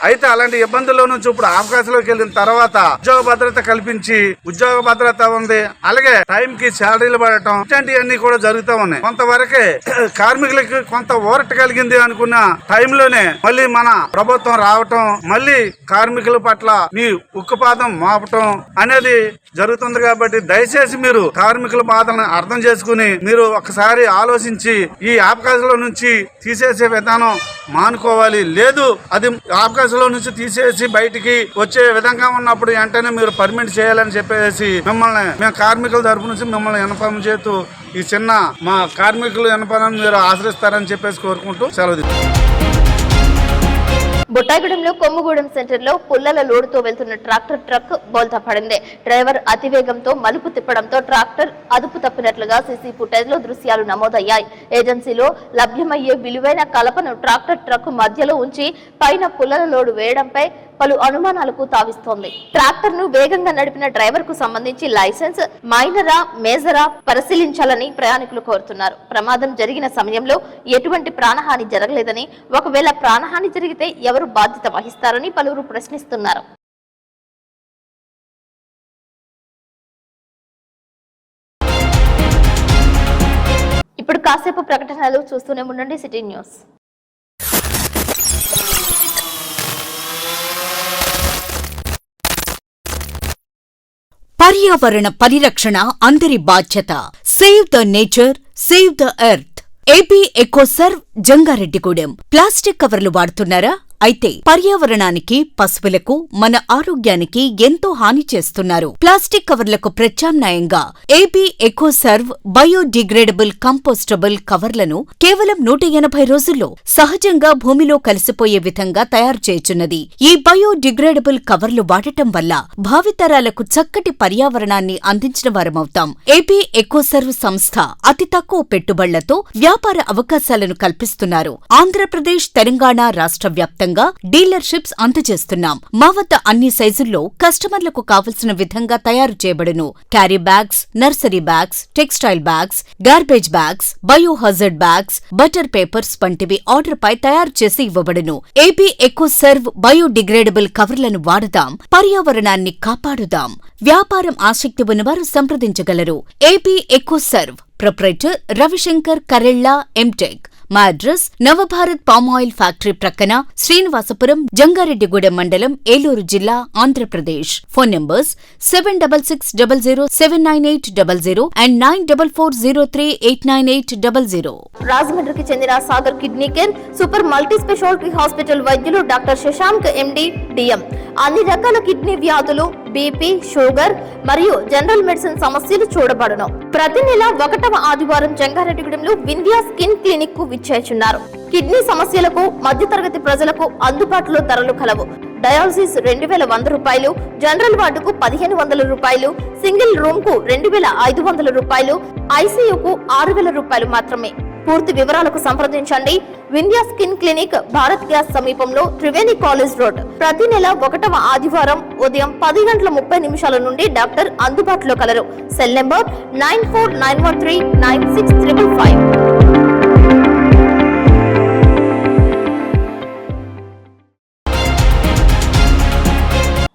అయితే అలాంటి ఇబ్బందుల్లో నుంచి ఇప్పుడు అవకాశంలోకి వెళ్ళిన తర్వాత ఉద్యోగ భద్రత కల్పించి ఉద్యోగ భద్రత ఉంది, అలాగే టైం కి శాలరీలు పడటం ఇట్లాంటివన్నీ కూడా జరుగుతూ ఉన్నాయి. కొంతవరకే కార్మికులకి కొంత ఊరట కలిగింది అనుకున్న టైంలోనే మళ్ళీ మన ప్రభుత్వం రావటం, మళ్ళీ కార్మికుల పట్ల మీ ఉక్కుపాదం మోపటం అనేది జరుగుతుంది. కాబట్టి దయచేసి మీరు కార్మికుల బాధలను అర్థం చేసుకుని మీరు ఒకసారి ఆలోచించి ఈ అవకాశంలో నుంచి తీసేసే విధానం మానుకోవాలి. లేదు అది అవకాశంలో నుంచి తీసేసి బయటికి వచ్చే విధంగా ఉన్నప్పుడు వెంటనే మీరు పర్మిట్ చేయాలని చెప్పేసి మేము కార్మికుల తరపు నుంచి మిమ్మల్ని ఇన్ఫార్మ్ చేస్తూ ఈ చిన్న మా కార్మికులు ఇన్ఫార్మ్ మీరు ఆశ్రయిస్తారని చెప్పేసి కోరుకుంటూ సెలవు. బుట్టాయిగూడెంలో కొమ్ముగూడెం సెంటర్ లో పుల్లల లోడుతో వెళ్తున్న ట్రక్ బోల్తా పడింది. డ్రైవర్ అతివేగంతో మలుపు తిప్పడంతో ట్రాక్టర్ అదుపు తప్పినట్లుగా సీసీ ఫుటేజ్ లో దృశ్యాలు నమోదయ్యాయి. ఏజెన్సీలో లభ్యమయ్యే విలువైన కలపను ట్రక్ మధ్యలో ఉంచి పైన పుల్లల లోడు వేయడంపై పలు అనుమానాలకు తావిస్తోంది. ట్రాక్టర్ ను వేగంగా నడిపిన డ్రైవర్ కు సంబంధించి లైసెన్స్ మైనరా మేజరా పరిశీలించాలని ప్రయాణికులు కోరుతున్నారు. ప్రమాదం జరిగిన సమయంలో ఎటువంటి ప్రాణహాని జరగలేదని, ఒకవేళ ప్రాణహాని జరిగితే ఎవరు బాధ్యత వహిస్తారని పలువురు ప్రశ్నిస్తున్నారు. ఇప్పుడు కాసేపు ప్రకటనలు చూస్తూనే ఉండండి సిటీ న్యూస్. పర్యావరణ పరిరక్షణ అందరి బాధ్యత. Save the nature, save the earth. AP Ecoserve Jangareddygudem. Plastic కవర్లు వాడుతున్నారా? అయితే పర్యావరణానికి, పశువులకు, మన ఆరోగ్యానికి ఎంతో హాని చేస్తున్నారు. ప్లాస్టిక్ కవర్లకు ప్రత్యామ్నాయంగా ఏపీ ఎకోసర్వ్ బయోడిగ్రేడబుల్ కంపోస్టబుల్ కవర్లను కేవలం 180 రోజుల్లో సహజంగా భూమిలో కలిసిపోయే విధంగా తయారు చేయుచున్నది. ఈ బయోడిగ్రేడబుల్ కవర్లు వాడటం వల్ల భావితరాలకు చక్కటి పర్యావరణాన్ని అందించిన వారమవుతాం. ఏపీ ఎకోసర్వ్ సంస్థ అతి తక్కువ పెట్టుబడులతో వ్యాపార అవకాశాలను కల్పిస్తున్నారు. ఆంధ్రప్రదేశ్, తెలంగాణ రాష్ట్ర వ్యాప్తంగా డీలర్షిప్స్ అందజేస్తున్నాం. మా వద్ద అన్ని సైజుల్లో కస్టమర్లకు కావలసిన విధంగా తయారు చేయబడును. Carry bags, nursery bags, textile bags, garbage bags, biohazard bags, butter papers వంటివి ఆర్డర్ పై తయారు చేసి ఇవ్వబడును. ఏపీ ఎకోసర్వ్ బయోడిగ్రేడబుల్ కవర్లను వాడదాం, పర్యావరణాన్ని కాపాడుదాం. వ్యాపారం ఆసక్తి ఉన్నవారు సంప్రదించగలరు. AP Ecoserve proprietor Ravishankar Karella MTech. మా అడ్రస్ నవభారత్ పామాయిల్ ఫ్యాక్టరీ ప్రక్కన, శ్రీనివాసపురం, జంగారెడ్డిగూడెం మండలం, ఏలూరు జిల్లా, ఆంధ్రప్రదేశ్. Phone numbers 7660079800 and 9440389800. రాజమండ్రికి చెందిన Sagar kidney care super multi speciality hospital వైద్యులు డాక్టర్ శశాంక్ ఎండి డిఎం అన్ని రకాల కిడ్నీ వ్యాధులు, బీపీ, షుగర్ మరియు జనరల్ మెడిసిన్ సమస్యలు చూడబడును. ప్రతి నెల 1వ ఆదివారం జంగారెడ్డిగూడెంలో వింధ్యా స్కిన్ క్లినిక్ కు విచ్చేస్తున్నారు. కిడ్నీ సమస్యలకు మధ్యతరగతి ప్రజలకు అందుబాటులో ధరలు కలవు. డయాలసిస్ 2100 రూపాయలు, జనరల్ వార్డుకు 1500 రూపాయలు, సింగిల్ రూమ్ కు 2500 రూపాయలు, ఐసీయూకు 6000 రూపాయలు మాత్రమే. పూర్తి వివరాలకు సంప్రదించండి. Vindhya skin clinic, Bharat gas సమీపంలో, త్రివేణి కాలేజ్ రోడ్. ప్రతి నెల 1వ ఆదివారం ఉదయం 10:30 నుండి డాక్టర్ అందుబాటులో colour. Cell number 9491396555.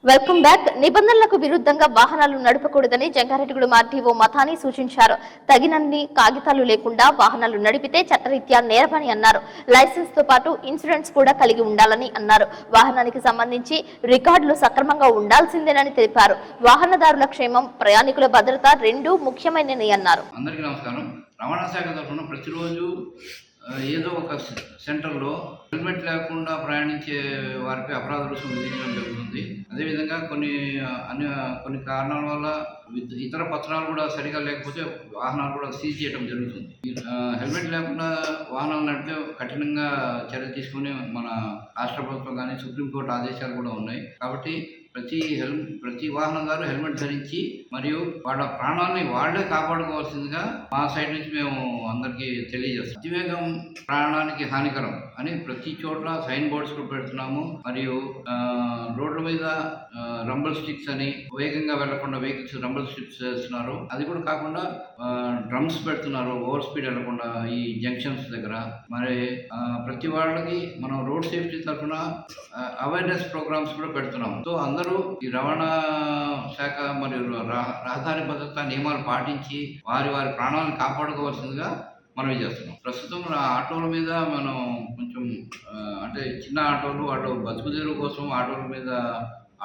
Welcome back. నిబంధనలకు విరుద్ధంగా వాహనాలు నడపకూడదని జంగారెడ్డిగూడెం ఆర్టీఓ మతాని సూచించారు. తగినన్ని కాగితాలు లేకుండా వాహనాలు నడిపితే చట్టరీత్యా నేరమని అన్నారు. లైసెన్స్ తో పాటు ఇన్సూరెన్స్ కూడా కలిగి ఉండాలని అన్నారు. వాహనానికి సంబంధించి రికార్డులు సక్రమంగా ఉండాల్సిందేనని తెలిపారు. వాహనదారుల క్షేమం, ప్రయాణికుల భద్రత రెండూ ముఖ్యమైనని అన్నారు. అందరికీ నమస్కారం. రవాణా శాఖ తరఫున ప్రతిరోజు ఏదో ఒక సెంటర్లో హెల్మెట్ లేకుండా ప్రయాణించే వారిపై అపరాధ రుసుము విధించడం జరుగుతుంది. అదేవిధంగా కొన్ని కారణాల వల్ల ఇతర పత్రాలు కూడా సరిగా లేకపోతే వాహనాలు కూడా సీజ్ చేయడం జరుగుతుంది. హెల్మెట్ లేకుండా వాహనాలు నడిపితే కఠినంగా చర్య తీసుకుని మన రాష్ట్ర ప్రభుత్వం కానీ సుప్రీంకోర్టు ఆదేశాలు కూడా ఉన్నాయి. కాబట్టి ప్రతి వాహనదారు హెల్మెట్ ధరించి మరియు వాళ్ళ ప్రాణాన్ని వాళ్లే కాపాడుకోవాల్సిందిగా మా సైడ్ నుంచి మేము అందరికీ తెలియజేస్తాం. అతివేగం ప్రాణానికి హానికరం అని ప్రతి చోట్ల సైన్ బోర్డ్స్ కూడా పెడుతున్నాము. మరియు రోడ్ల మీద రంబల్ స్టిక్స్ అని వేగంగా వెళ్లకుండా వెహికల్స్ రంబల్ స్టిక్స్ చేస్తున్నారు. అది కూడా కాకుండా డ్రమ్స్ పెడుతున్నారు ఓవర్ స్పీడ్ వెళ్లకుండా ఈ జంక్షన్స్ దగ్గర. మరి ప్రతి వాళ్ళకి మనం రోడ్ సేఫ్టీ తరఫున అవేర్నెస్ ప్రోగ్రామ్స్ కూడా పెడుతున్నాము. సో అందరూ ఈ రవాణా శాఖ మరియు రహదారి భద్రతా నియమాలు పాటించి వారి ప్రాణాలను కాపాడుకోవాల్సిందిగా మనవి చేస్తున్నాం. ప్రస్తుతం ఆటోల మీద మనం కొంచెం అంటే చిన్న ఆటోలు వాళ్ళు బతుకు తెరువు కోసం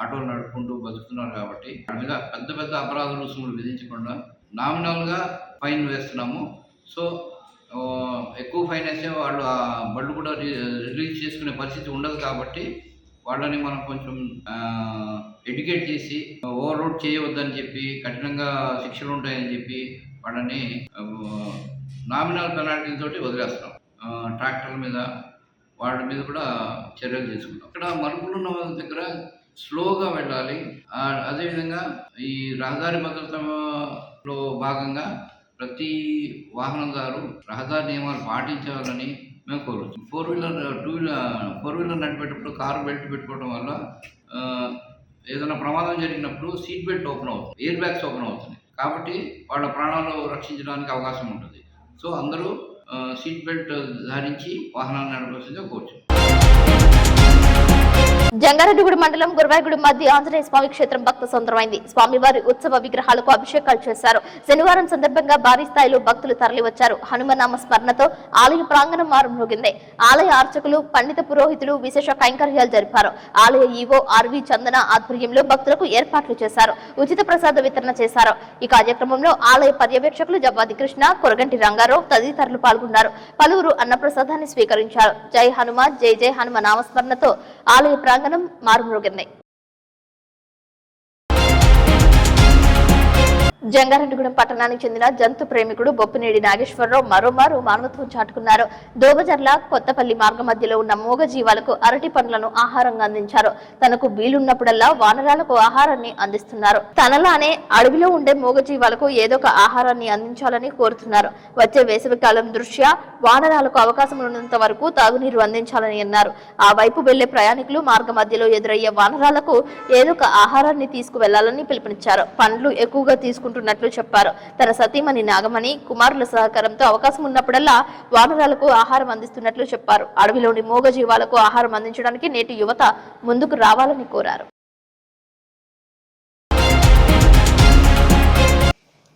ఆటోలు నడుపుకుంటూ బతుకుతున్నారు. కాబట్టి వాటి మీద పెద్ద అపరాధ రుసుములు విధించకుండా నామినల్గా ఫైన్ వేస్తున్నాము. సో ఎక్కువ ఫైన్ వేస్తే వాళ్ళు ఆ బళ్ళు కూడా రిలీజ్ చేసుకునే పరిస్థితి ఉండదు. కాబట్టి వాళ్ళని మనం కొంచెం ఎడ్యుకేట్ చేసి ఓవర్లోడ్ చేయవద్దని చెప్పి కఠినంగా శిక్షలు ఉంటాయని చెప్పి వాళ్ళని నామినల్ పెనాల్టీలతోటి వదిలేస్తాం. ట్రాక్టర్ల మీద వాళ్ళ మీద కూడా చర్యలు తీసుకుంటాం. ఇక్కడ మలుపులు ఉన్న వాళ్ళ దగ్గర స్లోగా వెళ్ళాలి. అదేవిధంగా ఈ రహదారి భద్రతలో భాగంగా ప్రతి వాహనదారు రహదారి నియమాలు పాటించాలని మేము కోరుతాం. ఫోర్ వీలర్ నడిపేటప్పుడు కారు బెల్ట్ పెట్టుకోవడం వల్ల ఏదైనా ప్రమాదం జరిగినప్పుడు సీట్ బెల్ట్ ఓపెన్ అవుతుంది, ఎయిర్ బ్యాగ్స్ ఓపెన్ అవుతుంది. కాబట్టి వాళ్ళ ప్రాణాలు రక్షించడానికి అవకాశం ఉంటుంది. సో అందరూ సీట్ బెల్ట్ ధరించి వాహనాన్ని నడపాల్సిందిగా కోరుతాం. జంగారెడ్డిగూడెం మండలం గురవాయగూడెం మధ్య ఆంజనేయ స్వామి క్షేత్రం భక్త సొందరమైంది. స్వామివారి ఉత్సవ విగ్రహాలకు అభిషేకాలు చేశారు. శనివారం సందర్భంగా భారీ స్థాయిలో భక్తులు తరలివచ్చారు. హనుమనామ స్మరణతో ఆలయ ప్రాంగణం మారుమోగింది. ఆలయ అర్చకులు, పండిత పురోహితులు విశేష కైంకర్యాలు జరిపారు. ఆలయ ఈవో ఆర్వి చందన ఆధ్వర్యంలో భక్తులకు ఏర్పాట్లు చేశారు. ఉచిత ప్రసాద వితరణ చేశారు. ఈ కార్యక్రమంలో ఆలయ పర్యవేక్షకులు జవ్వాది కృష్ణ, కొరగంటి రంగారావు తదితరులు పాల్గొన్నారు. పలువురు అన్నప్రసాదాన్ని స్వీకరించారు. జై హనుమ, జై జై హనుమ నామస్మరణతో ఆలయ ప్రాంగణం మారుమోగింది. జంగారెడ్డిగూడెం పట్టణానికి చెందిన జంతు ప్రేమికుడు బొప్పినేడి నాగేశ్వరరావు మరోమారు మానవత్వం చాటుకున్నారు. దోబజర్ల కొత్తపల్లి మార్గ మధ్యలో ఉన్న మూగ జీవాలకు అరటి పండ్లను ఆహారంగా అందించారు. తనకు వీలున్నప్పుడల్లా వానరాలకు ఆహారాన్ని అందిస్తున్నారు. తనలానే అడవిలో ఉండే మూగ జీవాలకు ఏదో ఒక ఆహారాన్ని అందించాలని కోరుతున్నారు. వచ్చే వేసవికాలం దృష్ట్యా వానరాలకు అవకాశం ఉన్నంత వరకు తాగునీరు అందించాలని అన్నారు. ఆ వైపు వెళ్లే ప్రయాణికులు మార్గ మధ్యలో ఎదురయ్యే వానరాలకు ఏదో ఒక ఆహారాన్ని తీసుకువెళ్లాలని పిలుపునిచ్చారు. పండ్లు ఎక్కువగా తీసుకుంటున్నట్లు చెప్పారు. తన సతీమణి నాగమణి కుమారుల సహకారంతో అవకాశం ఉన్నప్పుడల్లా వానరాలకు ఆహారం అందిస్తున్నట్లు చెప్పారు. అడవిలోని మూగ జీవాలకు ఆహారం అందించడానికి నేటి యువత ముందుకు రావాలని కోరారు.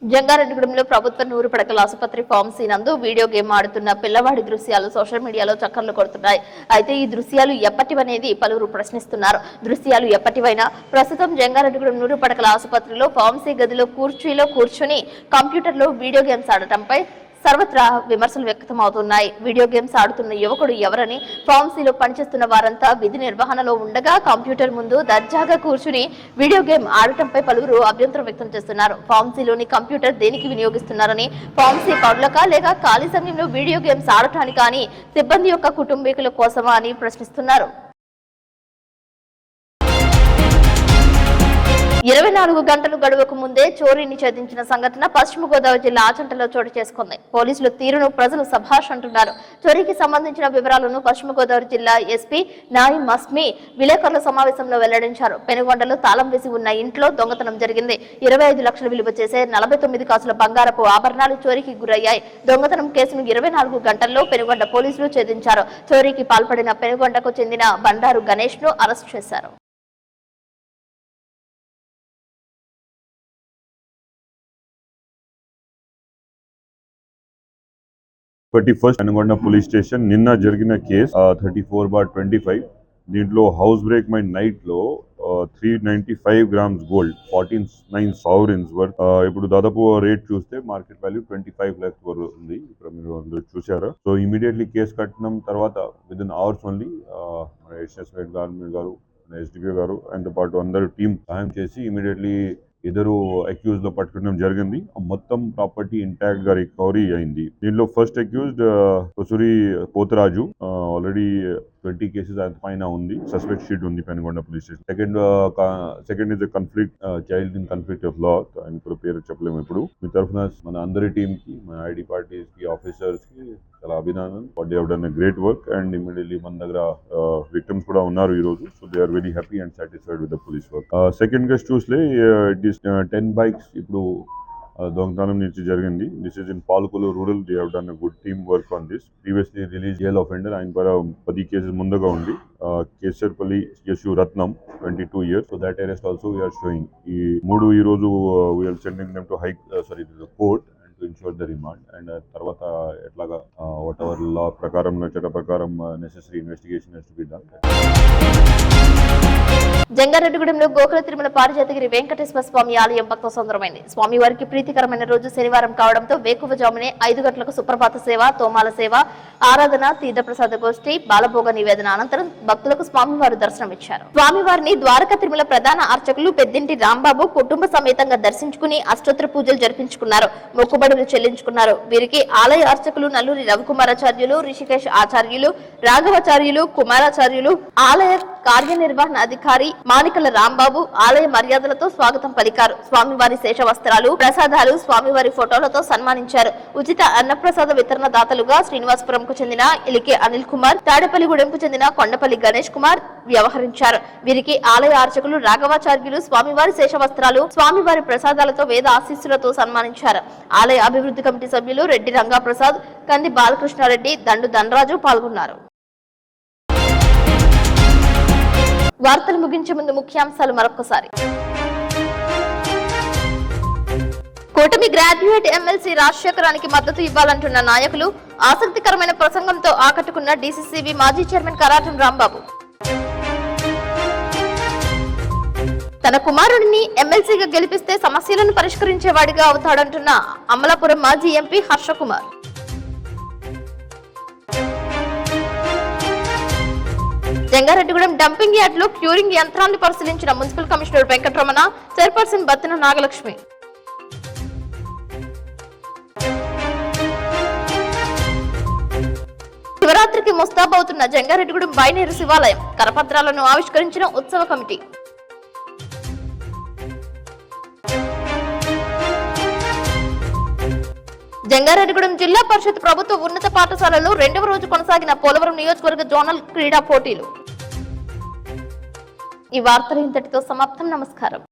జంగారెడ్డిగూడెంలో ప్రభుత్వ 100 పడకల ఆసుపత్రి ఫార్మసీ నందు వీడియో గేమ్ ఆడుతున్న పిల్లవాడి దృశ్యాలు సోషల్ మీడియాలో చక్కర్లు కొడుతున్నాయి. అయితే ఈ దృశ్యాలు ఎప్పటివనేది పలువురు ప్రశ్నిస్తున్నారు. దృశ్యాలు ఎప్పటివైనా ప్రస్తుతం జంగారెడ్డిగూడెం 100 పడకల ఆసుపత్రిలో ఫార్మసీ గదిలో కుర్చీలో కూర్చుని కంప్యూటర్లో వీడియో గేమ్స్ ఆడటంపై సర్వత్రా విమర్శలు వ్యక్తమవుతున్నాయి. వీడియో గేమ్స్ ఆడుతున్న యువకుడు ఎవరని, ఫార్మసీలో పనిచేస్తున్న వారంతా విధి నిర్వహణలో ఉండగా కంప్యూటర్ ముందు దర్జాగా కూర్చుని వీడియో గేమ్ ఆడటంపై పలువురు అభ్యంతరం వ్యక్తం చేస్తున్నారు. ఫార్మసీలోని కంప్యూటర్ దేనికి వినియోగిస్తున్నారని, ఫార్మసీ పౌరులకా లేక ఖాళీ సమయంలో వీడియో గేమ్స్ ఆడటానికి కానీ, సిబ్బంది యొక్క కుటుంబీకుల కోసమా అని ప్రశ్నిస్తున్నారు. 24 గంటలు గడువుకు ముందే చోరీని ఛేదించిన సంఘటన పశ్చిమ గోదావరి జిల్లా ఆచంటలో చోటు చేసుకుంది. పోలీసుల తీరును ప్రజలు సభాష్ అంటున్నారు. చోరీకి సంబంధించిన వివరాలను పశ్చిమ గోదావరి జిల్లా ఎస్పీ నాయిం మస్మి విలేకరుల సమావేశంలో వెల్లడించారు. పెనుగొండలో తాళం వేసి ఉన్న ఇంట్లో దొంగతనం జరిగింది. 25 లక్షలు విలువ చేసే 49 కాసుల బంగారపు ఆభరణాలు చోరీకి గురయ్యాయి. దొంగతనం కేసును 24 గంటల్లో పెనుగొండ పోలీసులు ఛేదించారు. చోరీకి పాల్పడిన పెనుగొండకు చెందిన బండారు గణేష్ ను అరెస్ట్ చేశారు. 31st పెనుగొండ పోలీస్ స్టేషన్ నిన్న జరిగిన కేసు 34/25. దీంట్లో హౌస్ బ్రేక్ మై నైట్ లో 395 grams గోల్డ్, 49 sovereigns వర్త్. ఇప్పుడు దాదాపు రేట్ చూస్తే మార్కెట్ వాల్యూ 25 lakhs వరకు ఉంది. ఇప్పుడు మీరు అందరూ చూసారా. సో ఇమీడియట్లీ కేసు కట్టిన తర్వాత విదిన్ అవర్స్ ఓన్లీ ఎస్ఎస్ గారు, ఎస్డిపిఓ గారు అండ్ పాటు అందరూ టీం సహాయం చేసి ఇమీడియట్లీ ఇద్దరు అక్యూజ్ లో పట్టుకోవడం జరిగింది. మొత్తం ప్రాపర్టీ ఇంటాక్ట్ గా రికవరీ అయింది. దీనిలో first accused Kosuri Potharaju, already 20 cases పైన ఉంది. సస్పెక్ట్ షీట్ ఉంది Penugonda police station. Second is conflict child in conflict of law. ఆయన కూడా పేరు చెప్పలేము ఇప్పుడు. మీ తరఫున మన అందరి టీమ్ కి, మన ఐడి పార్టీస్ కి, ఆఫీసర్స్ కి చాలా అభినందన. They have done a great work and immediately మన దగ్గర విక్టిమ్స్ కూడా ఉన్నారు ఈ రోజు. So they are very happy and satisfied with the police work. Second case చూస్తే ఇట్ ఈస్ 10 bikes ఇప్పుడు దొంగతనం నుంచి జరిగింది. This is in Palakollu rural. They have done a good team work on this. Previously release jail offender, ఆయన పైన 10 cases ముందుగా ఉంది. Kesarpalli Yashu Ratnam 22 years. So that arrest also we're showing. ఈ మూడు ఈ రోజు we're sending them to court to ensure the remand and తర్వాత ఎట్లాగా వాట్ ఎవర్ లా ప్రకారం చట్ట ప్రకారం necessary investigation has to be done. జంగారెడ్డిగూడెంలో గోకుల తిరుమల పారిజాతగిరి వెంకటేశ్వర స్వామి ఆలయం భక్త సుందరమైంది. స్వామివారికి ప్రీతికరమైన రోజు శనివారం కావడంతో వేకువజామునే 5 గంటలకు సుప్రభాత సేవ, తోమాల సేవ, ఆరాధన, తీర్థప్రసాద గోష్ఠి, బాలభోగ నివేదన అనంతరం భక్తులకు స్వామివారు దర్శనమిచ్చారు. స్వామివారిని ద్వారకా తిరుమల ప్రధాన అర్చకులు పెద్దింటి రాంబాబు కుటుంబ సమేతంగా దర్శించుకుని అష్టోత్తర పూజలు జరిపించుకున్నారు. మొక్కుబడులు చెల్లించుకున్నారు. వీరికి ఆలయ అర్చకులు నల్లూరి రవికుమారాచార్యులు, రిషికేశ్ ఆచార్యులు, రాఘవాచార్యులు, కుమారాచార్యులు, ఆలయ కార్యనిర్వహణ అధికారి మానికల రాంబాబు ఆలయ మర్యాదలతో స్వాగతం పలికారు. స్వామివారి శేష వస్త్రాలు, ప్రసాదాలు, స్వామివారి ఫోటోలతో సన్మానించారు. ఉచిత అన్నప్రసాద వితరణ దాతలుగా శ్రీనివాసపురంకు చెందిన ఇలికే అనిల్ కుమార్, తాడేపల్లిగూడెంకు చెందిన కొండపల్లి గణేష్ కుమార్ వ్యవహరించారు. వీరికి ఆలయ అర్చకులు రాఘవాచార్యులు స్వామివారి శేష వస్త్రాలు, స్వామివారి ప్రసాదాలతో వేద ఆశీస్సులతో సన్మానించారు. ఆలయ అభివృద్ధి కమిటీ సభ్యులు రెడ్డి రంగాప్రసాద్, కంది బాలకృష్ణారెడ్డి, దండు ధనరాజు పాల్గొన్నారు. వార్తలు ముగించే ముందు ముఖ్యాంశాలు మరొకసారి. కూటమి గ్రాడ్యుయేట్ ఎమ్మెల్సీ రాజశేఖరానికి మద్దతు ఇవ్వాలంటున్న నాయకులు, ఆసక్తికరమైన ప్రసంగంతో ఆకట్టుకున్న డీసీసీబీ మాజీ చైర్మన్ కరాటం రాంబాబు. తన కుమారుడిని ఎమ్మెల్సీగా గెలిపిస్తే సమస్యలను పరిష్కరించేవాడిగా అవుతాడంటున్న అమలాపురం మాజీ MP Harsha Kumar. Jangareddygudem dumping yard లో క్యూరింగ్ యంత్రాన్ని పరిశీలించిన municipal commissioner Venkataramana, chairperson Battina Nagalakshmi. శివరాత్రికి ముస్తాబవుతున్న జంగారెడ్డిగూడెం బైనేరు శివాలయం కరపత్రాలను ఆవిష్కరించిన ఉత్సవ కమిటీ. జంగారెడ్డిగూడెం జిల్లా పరిషత్ ప్రభుత్వ ఉన్నత పాఠశాలలో 2వ రోజు కొనసాగిన పోలవరం నియోజకవర్గ జోనల్ క్రీడా పోటీలు. ఈ వార్తలు ఇంతటితో సమాప్తం. నమస్కారం.